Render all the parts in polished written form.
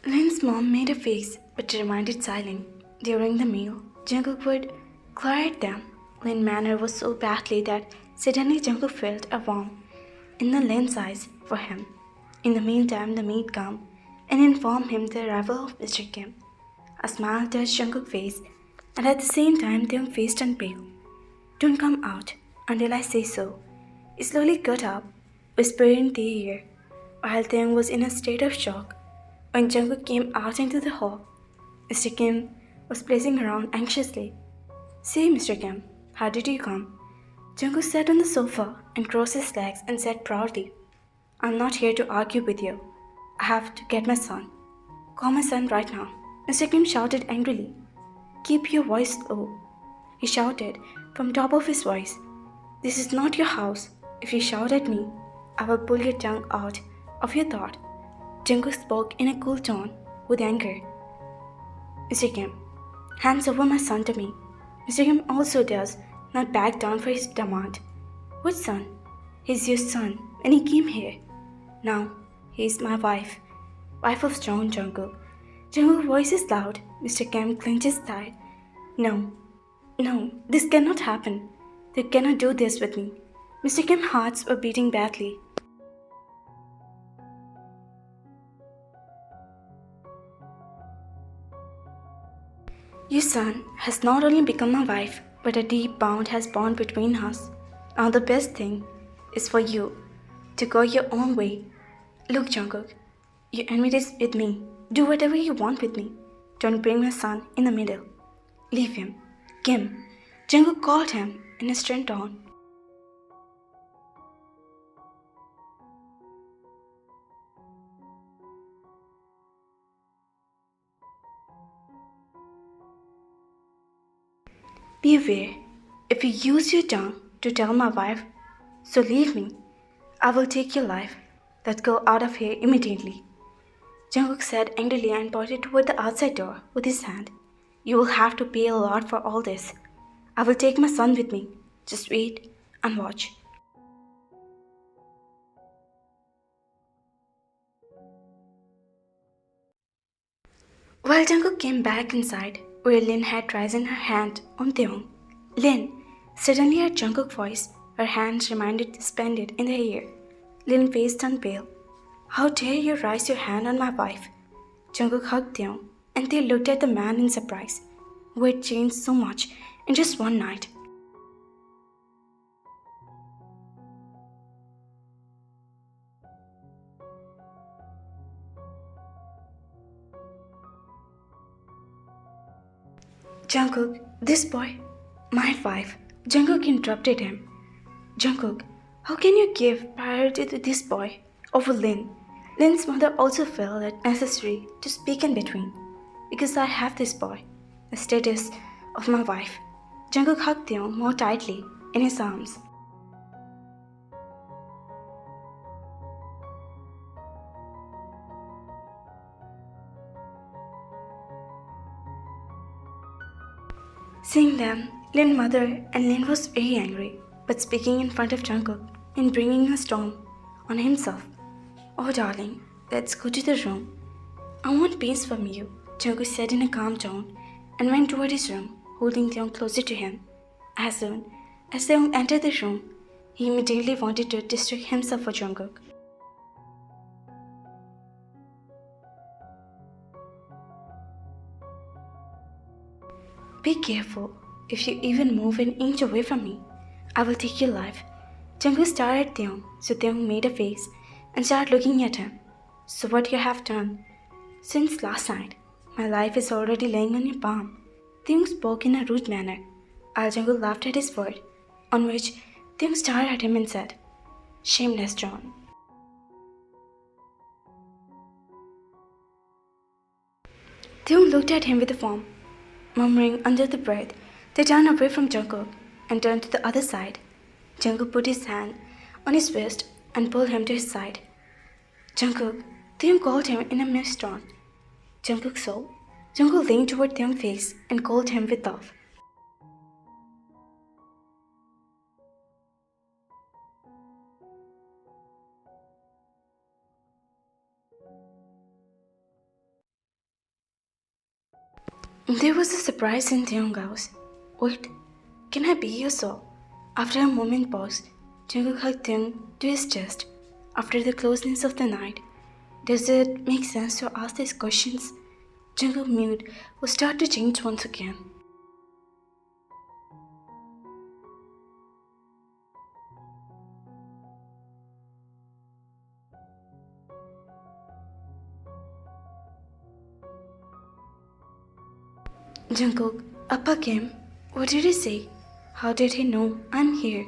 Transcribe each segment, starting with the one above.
Lynn's mom made a face but remained silent. During the meal, Jungkook would glare at them. Lynn's manner was so badly that suddenly Jungkook felt a warmth in the Lynn's eyes for him. In the meantime, the maid came and informed him the arrival of Mr. Kim. A smile touched Jungkook's face, and at the same time, Taeyoung face turned pale. "Don't come out until I say so." He slowly got up, whispering in their ear, while Taeyoung was in a state of shock. When Jungkook came out into the hall, Mr. Kim was pacing around anxiously. "Say, Mr. Kim, how did you come?" Jungkook sat on the sofa and crossed his legs and said proudly, "I'm not here to argue with you. I have to get my son. Call my son right now." Mr. Kim shouted angrily. "Keep your voice low," he shouted from top of his voice. "This is not your house. If you shout at me, I will pull your tongue out of your throat." Jungkook spoke in a cool tone with anger. "Mr. Kim, hands over my son to me." Mr. Kim also does not back down for his demand. "What son? He's your son when he came here. Now, he is my wife of John Jungkook." Jungkook's voice is loud. Mr. Kim clenches tight. No, this cannot happen. You cannot do this with me." Mr. Kim's hearts were beating badly. "Your son has not only become my wife, but a deep bond has bond between us. Now the best thing is for you to go your own way. Look, Jungkook, you envy this with me. Do whatever you want with me. Don't bring my son in the middle. Leave him." "Kim," Jungkook called him in a stern tone. "Be aware, if you use your tongue to tell my wife, so leave me, I will take your life. Let's go out of here immediately." Jungkook said angrily and pointed toward the outside door with his hand. "You will have to pay a lot for all this. I will take my son with me. Just wait and watch." While Jungkook came back inside, where Lynn had risen her hand on Taeyoung. "Lynn!" Suddenly heard Jungkook's voice, her hands remained suspended in the air. Lynn's face turned pale. "How dare you raise your hand on my wife?" Jungkook hugged Taeyoung, and they looked at the man in surprise, who had changed so much in just one night. "Jungkook, this boy, my wife." Jungkook interrupted him. "Jungkook, how can you give priority to this boy over Lynn?" Lynn's mother also felt it necessary to speak in between. "Because I have this boy, the status of my wife." Jungkook hugged Taeyoung more tightly in his arms. Seeing them, Lynn's mother and Lynn was very angry, but speaking in front of Jungkook and bringing a storm on himself. "Oh darling, let's go to the room. I want peace from you," Jungkook said in a calm tone and went toward his room, holding Taeyoung closer to him. As soon as Taeyoung entered the room, he immediately wanted to distract himself for Jungkook. "Be careful. If you even move an inch away from me, I will take your life." Jungkook stared at Taeyoung, so Taeyoung made a face and started looking at him. "So what you have done since last night? My life is already laying on your palm." Taeyoung spoke in a rude manner. Jungkook laughed at his word, on which Taeyoung stared at him and said, "Shameless John." Taeyoung looked at him with a warmth, murmuring under the breath. They turned away from Jungkook and turned to the other side. Jungkook put his hand on his wrist and pulled him to his side. "Jungkook," Taeyoung called him in a mixed tone. "Jungkook saw." Jungkook leaned toward Taeyoung's face and called him with love. There was a surprise in Taeyoung's house. Wait, can I be your soul? After a moment pause, Jungkook hugged Taeyong to his chest. After the closeness of the night, does it make sense to ask these questions? Jungkook's mood would start to change once again. Jungkook, Appa came. What did he say? How did he know I'm here?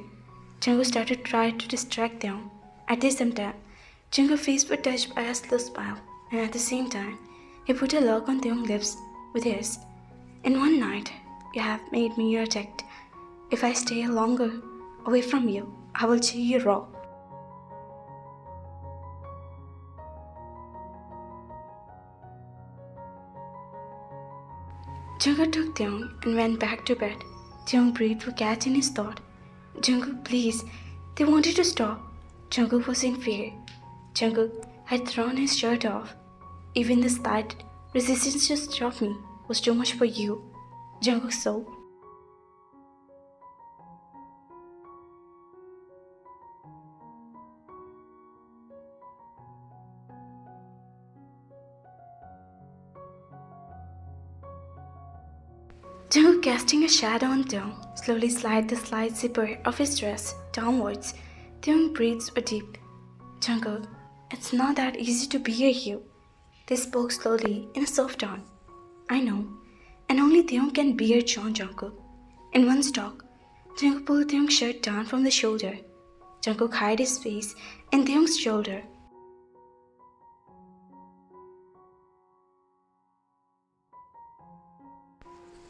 Jungkook started to try to distract them. At the same time, Jungkook's face was touched by a slow smile, and at the same time, he put a lock on Taeyong's lips with his. In one night, you have made me your addict. If I stay longer away from you, I will chew you raw. Jungkook took Taeyong and went back to bed. Taeyong breathed for catch in his thought. Jungkook, please. They wanted to stop. Jungkook was in fear. Jungkook had thrown his shirt off. Even the slight resistance to stop me was too much for you. Jungkook sobbed. Jungkook, casting a shadow on Taeyong, slowly slid the slight zipper of his dress downwards. Taeyong breathed a deep. Jungkook, it's not that easy to be a you. They spoke slowly in a soft tone. I know, and only Taeyong can bear John Jungkook. In one stalk, Jungkook pulled Taeyong's shirt down from the shoulder. Jungkook hid his face in Taeyong's shoulder.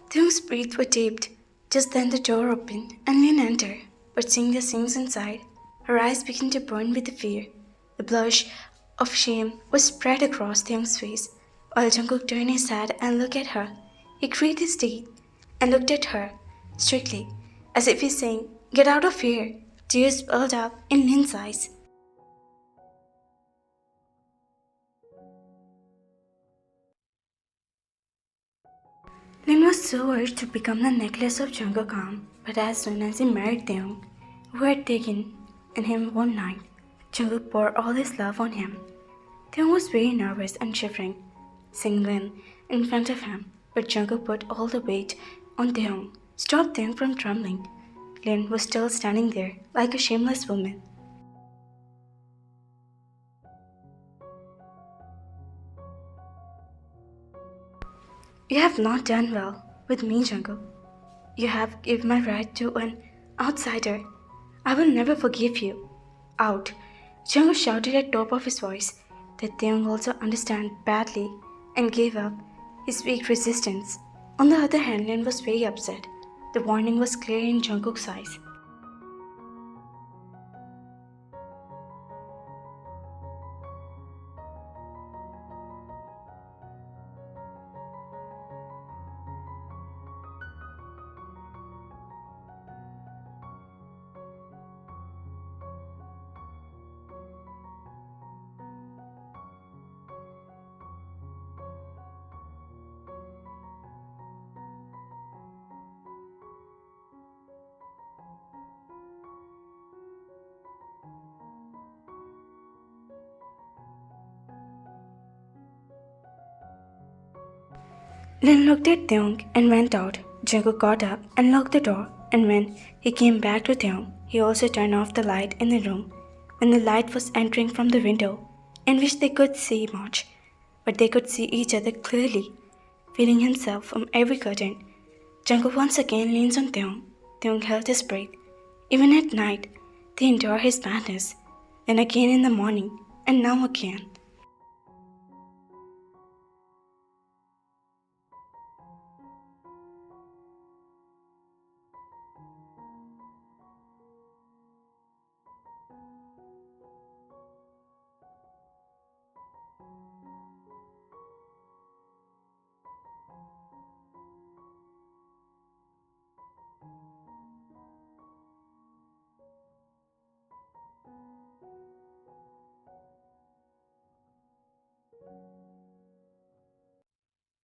Taeyong's breath were taped. Just then the door opened and Lynn entered. But seeing the scenes inside, her eyes began to burn with fear. The blush of shame was spread across Taeyong's face. While Jungkook turned his head and looked at her, he gritted his teeth and looked at her strictly, as if he's saying, "Get out of here!" Tears welled up in Lynn's eyes. Lynn was so urged to become the necklace of Jungkook, but as soon as he married Taeyong, who had taken in him one night, Jungkook poured all his love on him. Taeyong was very nervous and shivering, seeing Lynn in front of him, but Jungkook put all the weight on Taeyong, stopped Taeyong from trembling. Lynn was still standing there like a shameless woman. You have not done well with me, Jungkook. You have given my right to an outsider. I will never forgive you. Out. Jungkook shouted at the top of his voice that Taeyong also understood badly and gave up his weak resistance. On the other hand, Lynn was very upset. The warning was clear in Jungkook's eyes. Lynn looked at Taeyong and went out. Jungkook got up and locked the door, and when he came back to Taeyong, he also turned off the light in the room. When the light was entering from the window, in which they could see much, but they could see each other clearly, feeling himself from every curtain. Jungkook once again leans on Taeyong. Taeyong held his breath. Even at night, they endure his madness. Then again in the morning, and now again.